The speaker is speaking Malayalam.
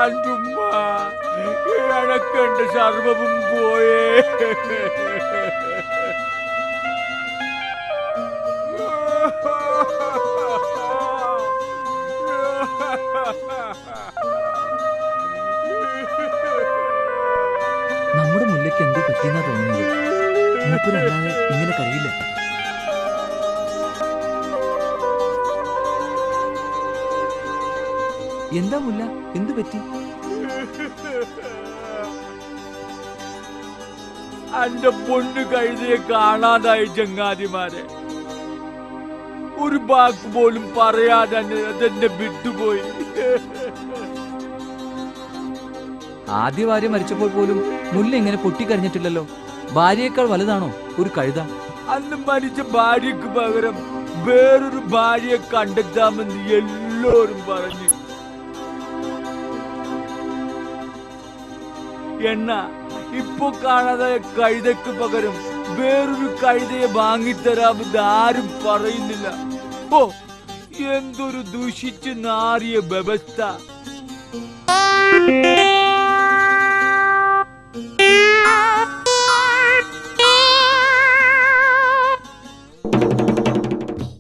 അഞ്ചുമ്മ എനക്കെന്റെ സർവവും പോയേ. നമ്മുടെ മുല്ലയ്ക്ക് എന്തോ പറ്റിയെന്നാ തോന്നുന്നത്. മൂപ്പരല്ലാതെ ഇങ്ങനെ കഴിയില്ല. എന്താ മുല്ല, എന്തു പറ്റി? എന്റെ പൊണ്ണു കഴുതിയെ കാണാതായി ചങ്ങാതിമാരെ. ഒരു വാക്ക് പോലും പറയാതെ അതെന്നെ വിട്ടുപോയി. ആദ്യ ഭാര്യ മരിച്ചപ്പോൾ പോലും മുല്ല ഇങ്ങനെ പൊട്ടിക്കരഞ്ഞിട്ടില്ലല്ലോ. ഭാര്യയേക്കാൾ വലുതാണോ ഒരു കഴുത? അന്ന് മരിച്ച ഭാര്യക്ക് പകരം വേറൊരു ഭാര്യയെ കണ്ടെത്താമെന്ന് എല്ലാവരും പറഞ്ഞു. എന്നാ ഇപ്പൊ കാണാതായ കഴുതയ്ക്ക് പകരം വേറൊരു കഴുതയെ വാങ്ങിത്തരാമെന്ന് ആരും പറയുന്നില്ല. ഓ, എന്തൊരു ദുഷിച്ച് നാറിയ വ്യവസ്ഥ.